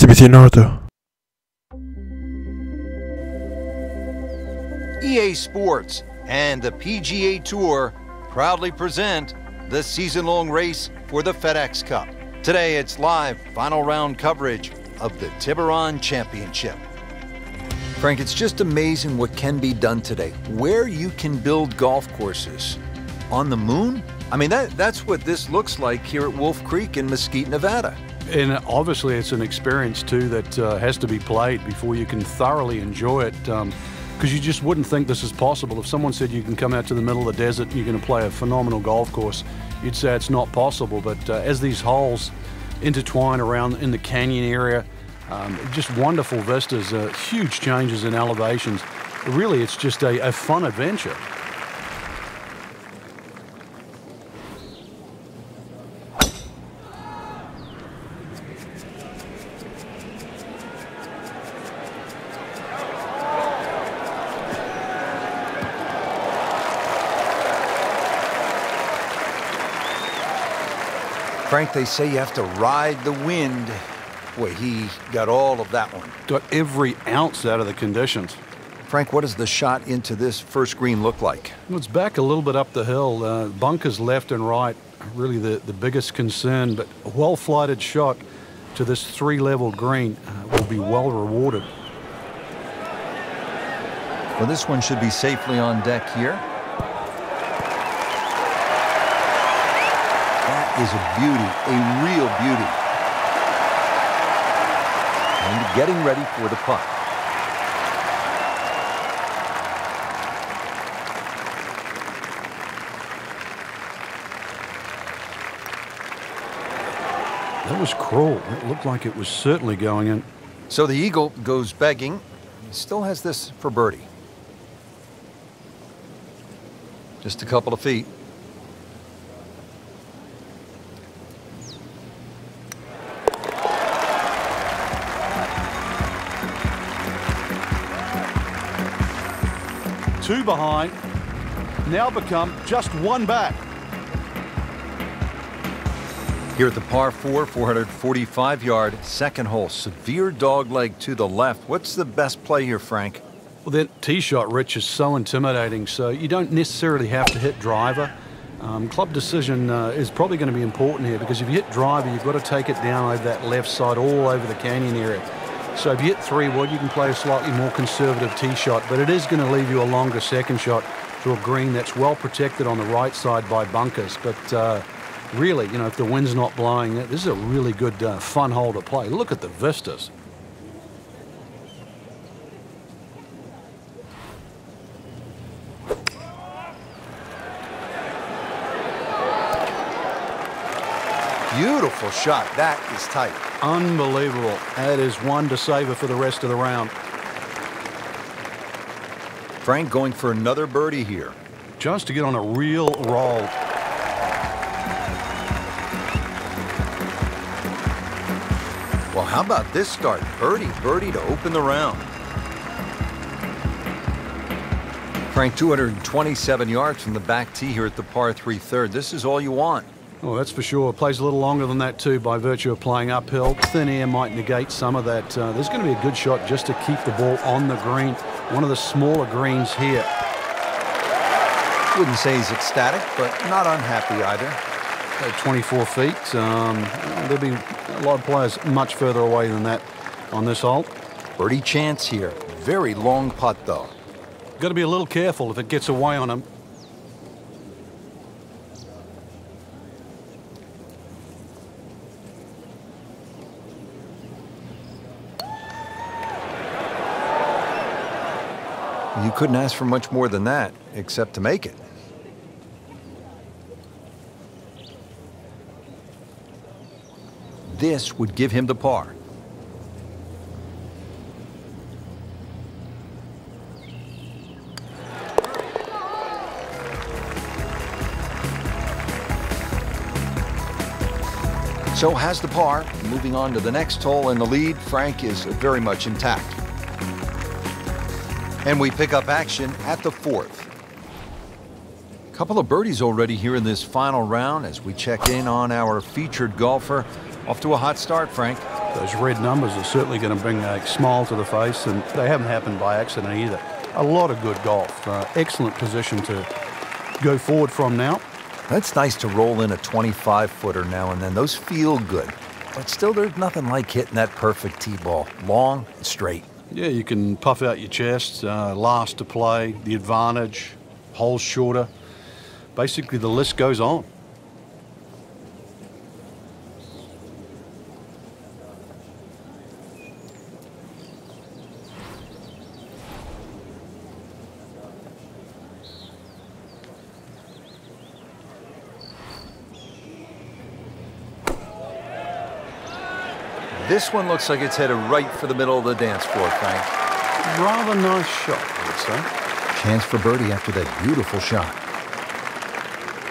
CBC Naruto. EA Sports and the PGA Tour proudly present the season-long race for the FedEx Cup. Today it's live final round coverage of the Tiburon Championship. Frank, it's just amazing what can be done today. Where you can build golf courses on the moon? I mean, that's what this looks like here at Wolf Creek in Mesquite, Nevada. And obviously it's an experience too that has to be played before you can thoroughly enjoy it, because you just wouldn't think this is possible. If someone said you can come out to the middle of the desert and you're going to play a phenomenal golf course, you'd say it's not possible. But as these holes intertwine around in the canyon area, just wonderful vistas, huge changes in elevations. Really, it's just a fun adventure. Frank, they say you have to ride the wind. Boy, he got all of that one. Got every ounce out of the conditions. Frank, what does the shot into this first green look like? Well, it's back a little bit up the hill. Bunkers left and right, really the biggest concern, but a well-flighted shot to this three-level green will be well rewarded. Well, this one should be safely on deck here. Is a beauty, a real beauty. And getting ready for the putt. That was cruel. It looked like it was certainly going in. So the eagle goes begging. He still has this for birdie. Just a couple of feet. Two behind, now become just one back. Here at the par 4, 445-yard second hole. Severe dogleg to the left. What's the best play here, Frank? Well, that tee shot, Rich, is so intimidating, so you don't necessarily have to hit driver. Club decision is probably going to be important here, because if you hit driver, you've got to take it down over that left side, all over the canyon area. So if you hit 3-wood, you can play a slightly more conservative tee shot, but it is going to leave you a longer second shot to a green that's well protected on the right side by bunkers. But really, you know, if the wind's not blowing, this is a really good, fun hole to play. Look at the vistas. Beautiful shot. That is tight. Unbelievable. That is one to savor for the rest of the round. Frank going for another birdie here. Just to get on a real roll. Well, how about this start? Birdie to open the round. Frank, 227 yards from the back tee here at the par 3 third. This is all you want. Oh, that's for sure. Plays a little longer than that, too, by virtue of playing uphill. Thin air might negate some of that. There's going to be a good shot just to keep the ball on the green. One of the smaller greens here. Wouldn't say he's ecstatic, but not unhappy either. 24 feet. There'll be a lot of players much further away than that on this hole. Birdie chance here. Very long putt, though. Got to be a little careful if it gets away on him. You couldn't ask for much more than that, except to make it. This would give him the par. So has the par. Moving on to the next hole, and the lead, Frank, is very much intact. And we pick up action at the 4th. Couple of birdies already here in this final round as we check in on our featured golfer. Off to a hot start, Frank. Those red numbers are certainly going to bring a smile to the face, and they haven't happened by accident either. A lot of good golf. Excellent position to go forward from now. It's nice to roll in a 25-footer now and then. Those feel good. But still, there's nothing like hitting that perfect tee ball. Long and straight. Yeah, you can puff out your chest, last to play, the advantage, holes shorter. Basically, the list goes on. This one looks like it's headed right for the middle of the dance floor, Frank. Rather nice shot, I would say. Chance for birdie after that beautiful shot.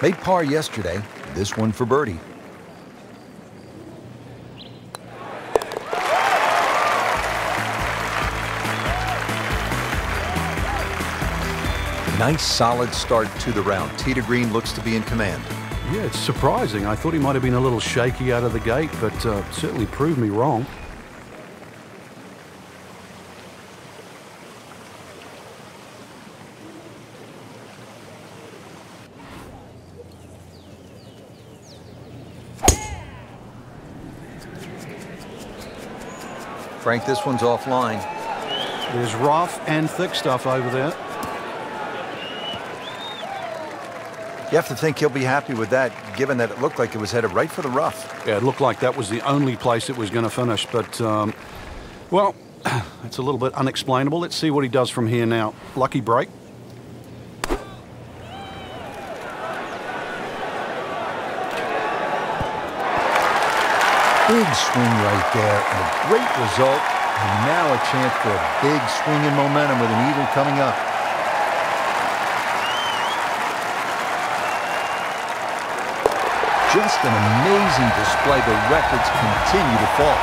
Made par yesterday. This one for birdie. Nice solid start to the round. Tee to green looks to be in command. Yeah, it's surprising. I thought he might have been a little shaky out of the gate, but certainly proved me wrong. Frank, this one's offline. There's rough and thick stuff over there. You have to think he'll be happy with that, given that it looked like it was headed right for the rough. Yeah, it looked like that was the only place it was going to finish, but, well, it's a little bit unexplainable. Let's see what he does from here now. Lucky break. Big swing right there, and a great result, and now a chance for a big swing in momentum with an eagle coming up. Just an amazing display. The records continue to fall.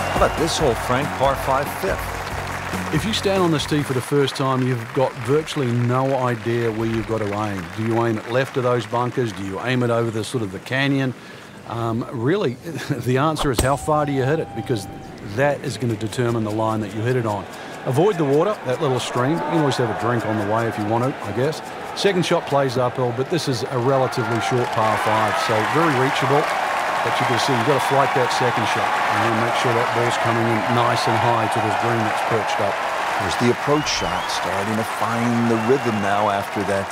How about this hole, Frank? Par 5, 5th. If you stand on this tee for the first time, you've got virtually no idea where you've got to aim. Do you aim it left of those bunkers? Do you aim it over the sort of the canyon? Really, the answer is how far do you hit it, because that is going to determine the line that you hit it on. Avoid the water, that little stream. You can always have a drink on the way if you want to, I guess. Second shot plays uphill, but this is a relatively short par 5, so very reachable. But you can see you've got to flight that second shot and then make sure that ball's coming in nice and high to this green that's perched up. There's the approach shot starting to find the rhythm now after that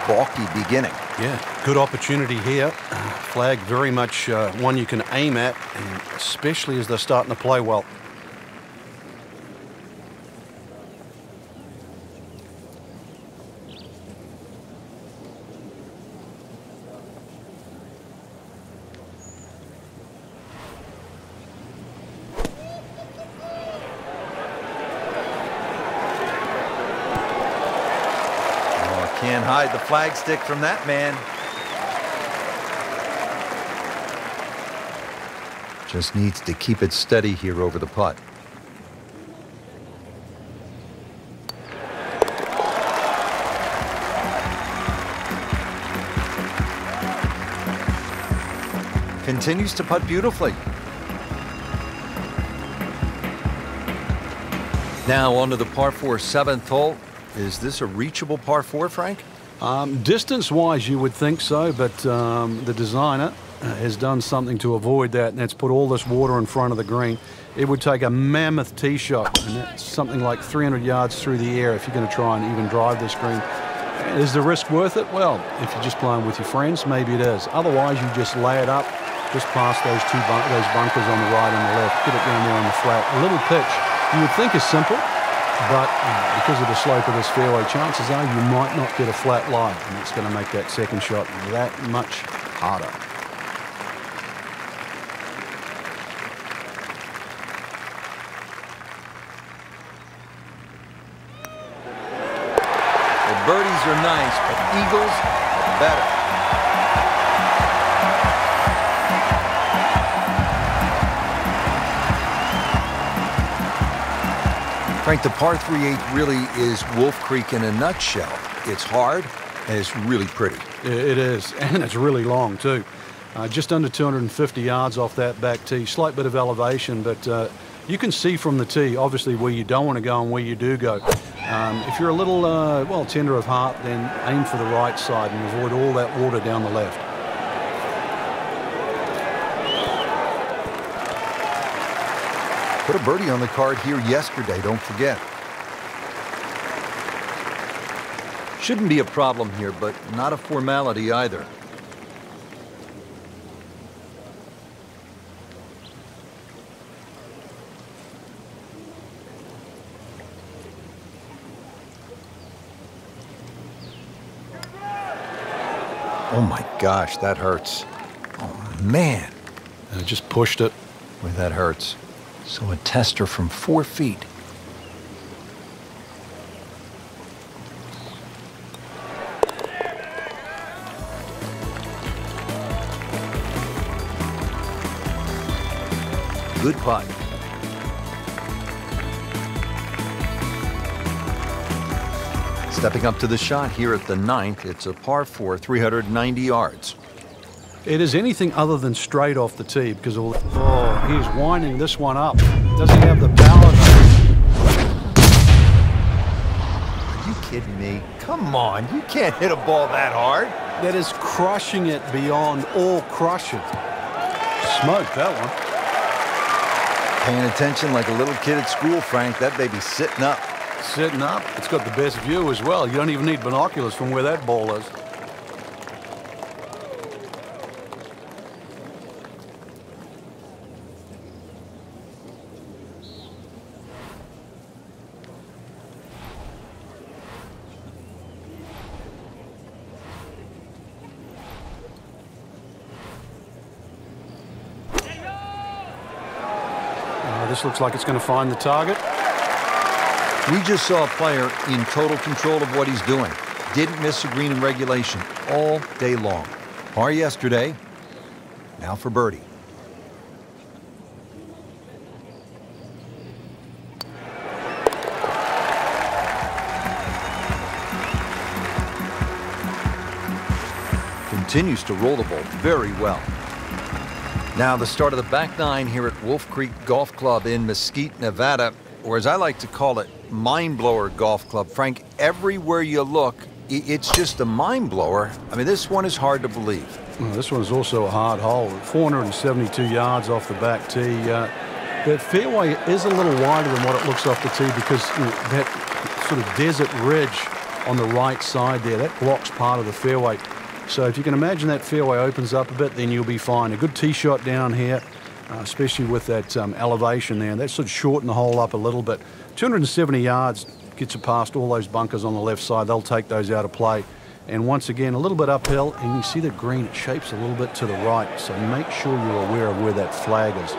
balky beginning. Yeah, good opportunity here. Flag very much one you can aim at, and especially as they're starting to play well. Can't hide the flagstick from that man. Just needs to keep it steady here over the putt. Continues to putt beautifully. Now on to the par 4 7th hole. Is this a reachable par 4, Frank? Distance-wise, you would think so, but the designer has done something to avoid that, and that's put all this water in front of the green. It would take a mammoth tee shot, and that's something like 300 yards through the air if you're going to try and even drive this green. Is the risk worth it? Well, if you're just playing with your friends, maybe it is. Otherwise, you just lay it up, just past those those bunkers on the right and the left, get it down there on the flat. A little pitch, you would think is simple, but because of the slope of this fairway, chances are you might not get a flat lie, and it's going to make that second shot that much harder. The birdies are nice, but eagles are better. Frank, the par 3/8 really is Wolf Creek in a nutshell. It's hard, And it's really pretty. It is, and it's really long too. Just under 250 yards off that back tee. Slight bit of elevation, but you can see from the tee, obviously, where you don't want to go and where you do go. If you're a little, well, tender of heart, then aim for the right side and avoid all that water down the left. Put a birdie on the card here yesterday, don't forget. Shouldn't be a problem here, but not a formality either. Oh my gosh, that hurts. Oh man. I just pushed it. Boy, that hurts. So a tester from 4 feet. Good putt. Stepping up to the shot here at the 9th, it's a par 4, 390 yards. It is anything other than straight off the tee because he's winding this one up. Doesn't have the power though. Are you kidding me? Come on, you can't hit a ball that hard. That is crushing it beyond all crushing. Smoked that one. Paying attention like a little kid at school, Frank. That baby's sitting up. Sitting up. It's got the best view as well. You don't even need binoculars from where that ball is. This looks like it's going to find the target. We just saw a player in total control of what he's doing. Didn't miss a green in regulation all day long. Par yesterday, now for birdie. Continues to roll the ball very well. Now the start of the back 9 here at Wolf Creek Golf Club in Mesquite, Nevada, or as I like to call it, Mind Blower Golf Club. Frank, everywhere you look, it's just a mind blower. I mean, this one is hard to believe. Well, this one is also a hard hole. 472 yards off the back tee. The fairway is a little wider than what it looks off the tee because that sort of desert ridge on the right side there, that blocks part of the fairway. So if you can imagine that fairway opens up a bit, then you'll be fine. A good tee shot down here, especially with that elevation there. That should shorten the hole up a little bit. 270 yards gets you past all those bunkers on the left side. They'll take those out of play. And once again, a little bit uphill, and you see the green, it shapes a little bit to the right. So make sure you're aware of where that flag is.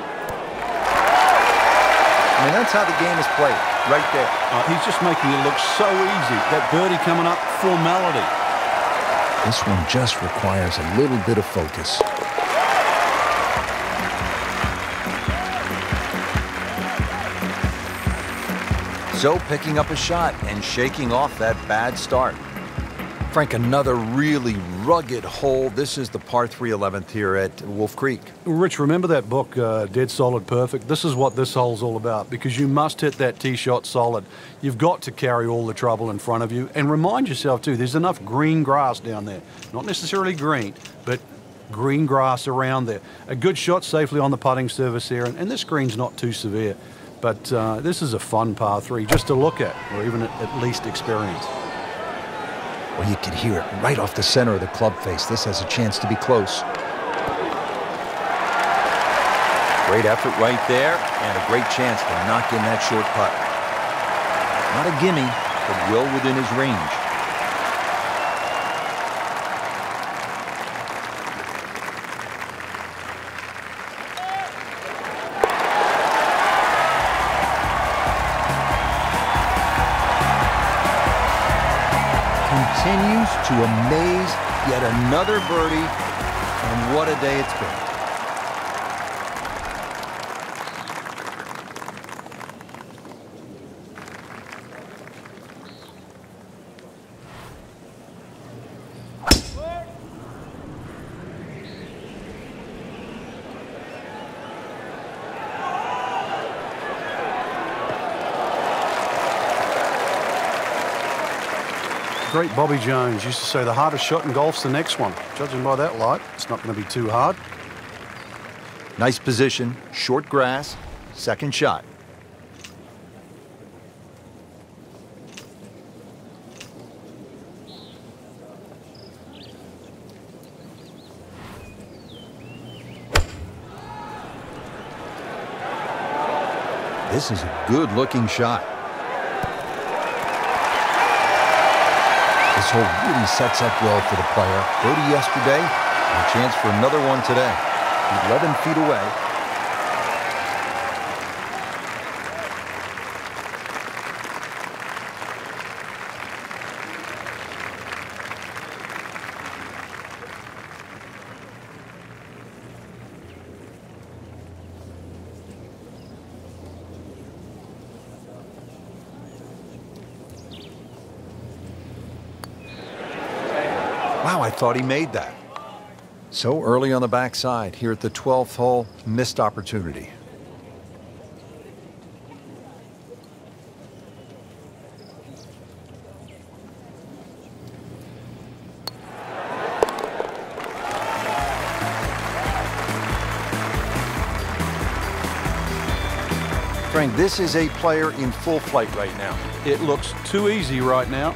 I mean, that's how the game is played, right there. He's just making it look so easy. That birdie coming up, formality. This one just requires a little bit of focus. So picking up a shot and shaking off that bad start. Frank, another really rugged hole. This is the par 3 11th here at Wolf Creek. Rich, remember that book, Dead Solid Perfect? This is what this hole's all about because you must hit that tee shot solid. You've got to carry all the trouble in front of you. And remind yourself, too, there's enough green grass down there. Not necessarily green, but green grass around there. A good shot safely on the putting surface here. And this green's not too severe. But this is a fun par 3 just to look at or even at least experience. Well, you can hear it right off the center of the club face. This has a chance to be close. Great effort right there, and a great chance to knock in that short putt. Not a gimme, but well within his range. Continues to amaze, yet another birdie, and what a day it's been. great Bobby Jones used to say the hardest shot in golf's the next one. Judging by that light, it's not going to be too hard. Nice position, short grass, second shot. This is a good-looking shot. This hole really sets up well for the player. Birdie yesterday, and a chance for another one today. 11 feet away. Wow, I thought he made that. So early on the backside here at the 12th hole, missed opportunity. Frank, this is a player in full flight right now. It looks too easy right now.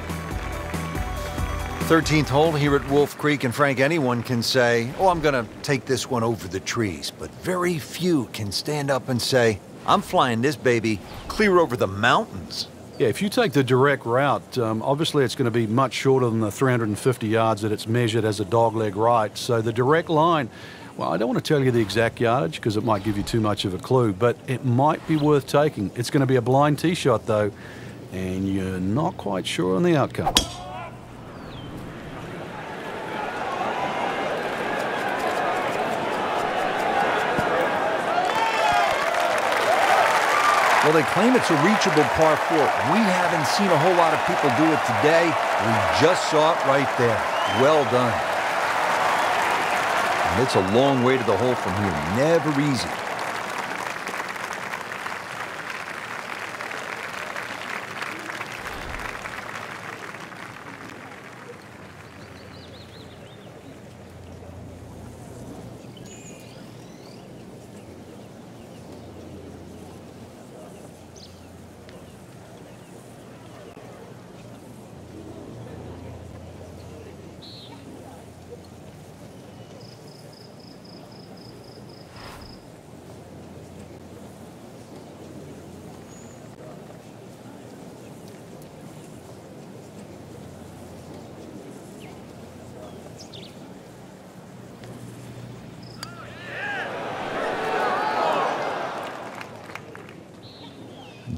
13th hole here at Wolf Creek, and Frank, anyone can say, oh, I'm going to take this one over the trees, but very few can stand up and say, I'm flying this baby clear over the mountains. Yeah, if you take the direct route, obviously it's going to be much shorter than the 350 yards that it's measured as a dogleg right. So the direct line, well, I don't want to tell you the exact yardage because it might give you too much of a clue, but it might be worth taking. It's going to be a blind tee shot, though, and you're not quite sure on the outcome. Well, they claim it's a reachable par 4. We haven't seen a whole lot of people do it today. We just saw it right there. Well done. And it's a long way to the hole from here. Never easy.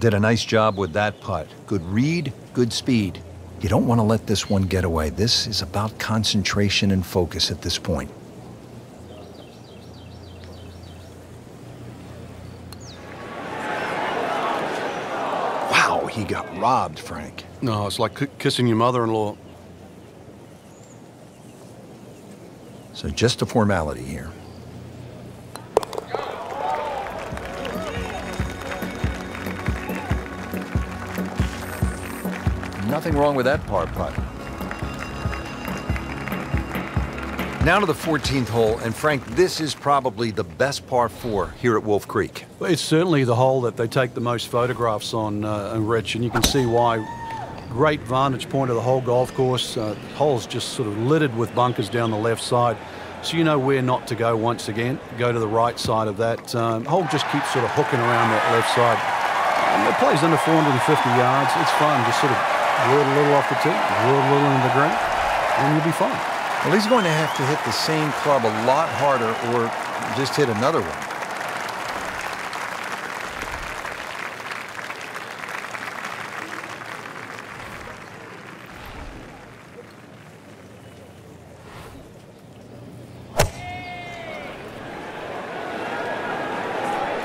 Did a nice job with that putt. Good read, good speed. You don't want to let this one get away. This is about concentration and focus at this point. Wow, he got robbed, Frank. No, it's like kissing your mother-in-law. So just a formality here. Nothing wrong with that par putt. Now to the 14th hole, and Frank, this is probably the best par 4 here at Wolf Creek. It's certainly the hole that they take the most photographs on, Rich, and you can see why. Great vantage point of the whole golf course. Hole's just sort of littered with bunkers down the left side, so you know where not to go once again. Go to the right side of that. Hole just keeps sort of hooking around that left side. It plays under 450 yards. It's fun, just sort of whirl a little off the tee, whirl a little into the ground, and you'll be fine. Well, he's going to have to hit the same club a lot harder or just hit another one.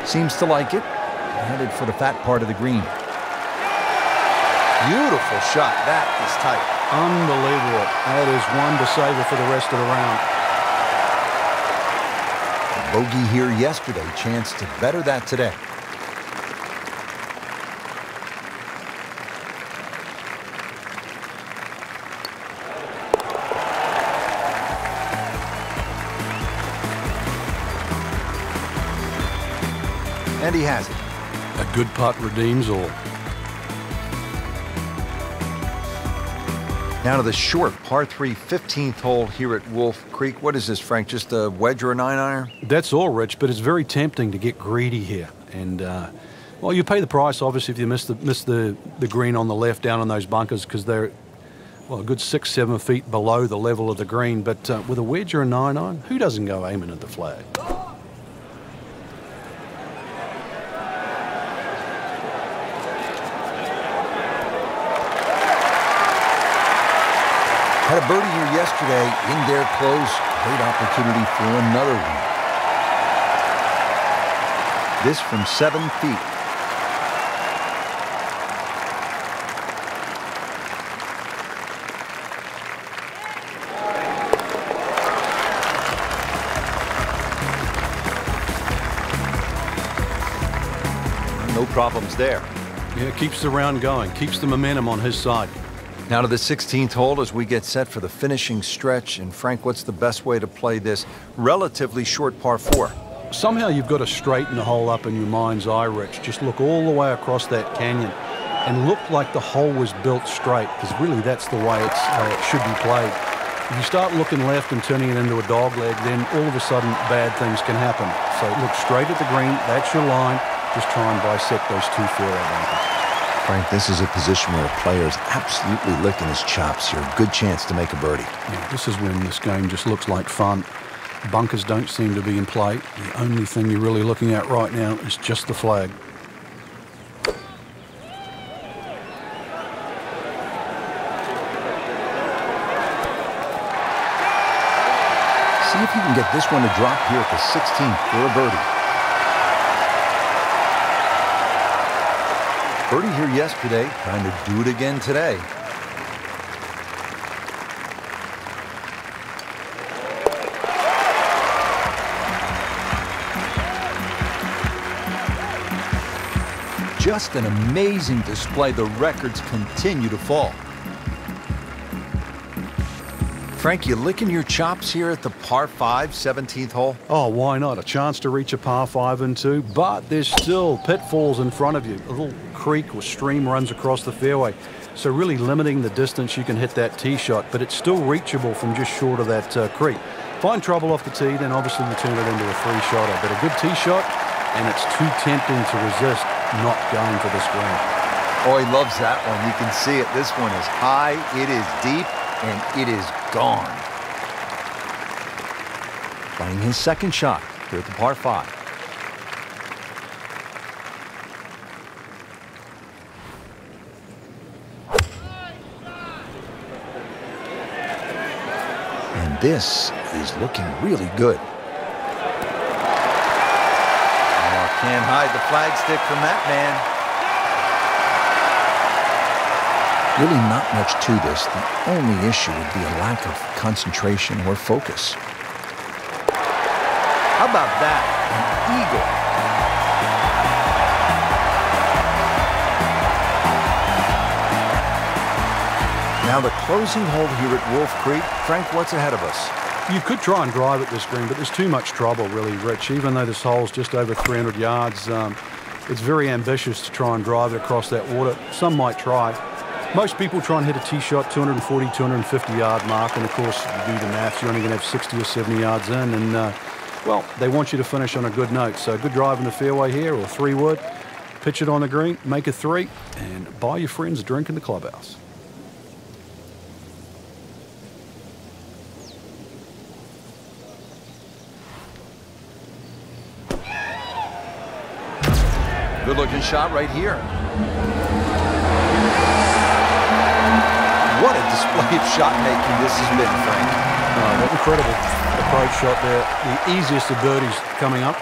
Seems to like it. Headed for the fat part of the green. Beautiful shot. That is tight. Unbelievable. That is one to savor for the rest of the round. Bogey here yesterday. Chance to better that today. And he has it. A good putt redeems all. Now to the short par 3 15th hole here at Wolf Creek. What is this, Frank? Just a wedge or a 9-iron? That's all, Rich, but it's very tempting to get greedy here. And, well, you pay the price, obviously, if you miss the green on the left down in those bunkers because they're, well, a good 6-7 feet below the level of the green. But with a wedge or a 9-iron, who doesn't go aiming at the flag? Had a birdie here yesterday in their close. Great opportunity for another one. This from 7 feet. No problems there. Yeah, keeps the round going, keeps the momentum on his side. Now to the 16th hole as we get set for the finishing stretch. And Frank, what's the best way to play this relatively short par 4? Somehow you've got to straighten the hole up in your mind's eye, Rich. Just look all the way across that canyon and look like the hole was built straight, because really that's the way it should be played. If you start looking left and turning it into a dog leg, then all of a sudden bad things can happen. So look straight at the green, that's your line. Just try and bisect those two fairway bunkers. Frank, this is a position where a player is absolutely licking his chops here. Good chance to make a birdie. Yeah, this is when this game just looks like fun. Bunkers don't seem to be in play. The only thing you're really looking at right now is just the flag. See if you can get this one to drop here at the 16th for a birdie. Birdie here yesterday, trying to do it again today. Just an amazing display. The records continue to fall. Frank, you licking your chops here at the par 5 17th hole? Oh, why not? A chance to reach a par 5 and 2, but there's still pitfalls in front of you. A little creek or stream runs across the fairway, so really limiting the distance you can hit that tee shot, but it's still reachable from just short of that creek. Find trouble off the tee, then obviously you turn it into a 3-shotter, but a good tee shot, and it's too tempting to resist not going for this green. Oh, he loves that one. You can see it. This one is high, it is deep, and it is gone. Playing his second shot here at the par 5. And this is looking really good. Oh, can't hide the flagstick from that man. Really not much to this. The only issue would be a lack of concentration or focus. How about that? An eagle. Now the closing hole here at Wolf Creek. Frank, what's ahead of us? You could try and drive at this green, but there's too much trouble, really, Rich. Even though this hole's just over 300 yards, it's very ambitious to try and drive it across that water. Some might try. Most people try and hit a tee shot 240, 250 yard mark, and of course, if you do the maths, you're only going to have 60 or 70 yards in, and well, they want you to finish on a good note. So good drive in the fairway here, or 3-wood, pitch it on the green, make a 3, and buy your friends a drink in the clubhouse. Good looking shot right here. What a display of shot making this has been, Frank. What incredible approach shot there. The easiest of birdies coming up.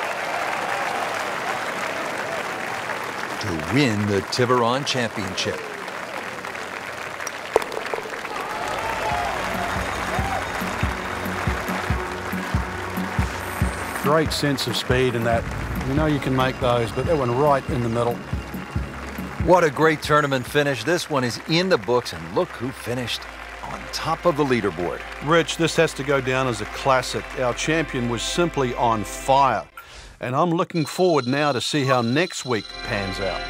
To win the Tiburon Championship. Great sense of speed in that. You know you can make those, but that one right in the middle. What a great tournament finish. This one is in the books, and look who finished on top of the leaderboard. Rich, this has to go down as a classic. Our champion was simply on fire. And I'm looking forward now to see how next week pans out.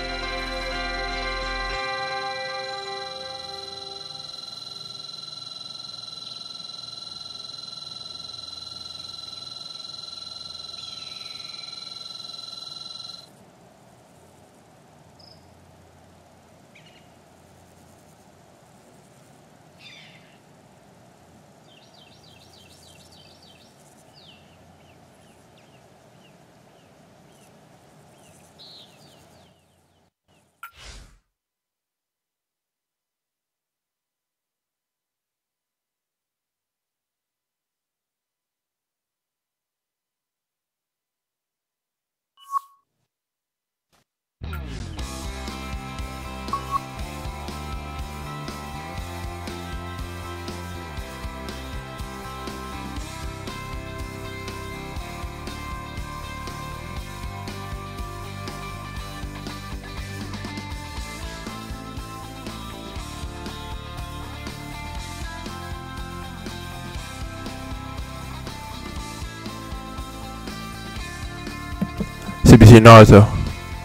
CBC Naruto,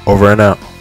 over and out.